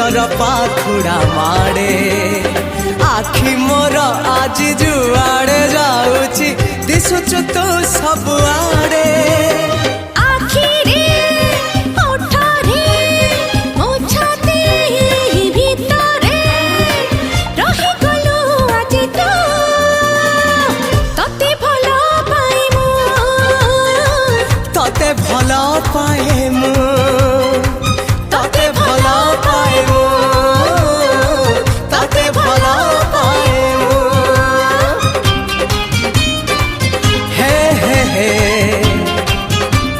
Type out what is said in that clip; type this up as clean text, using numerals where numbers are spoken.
Fuller पाखुड़ा माड़े आखि मोर आज जुआड़े जाऊची दिशुचु तू सबुआड़े भल पाए मु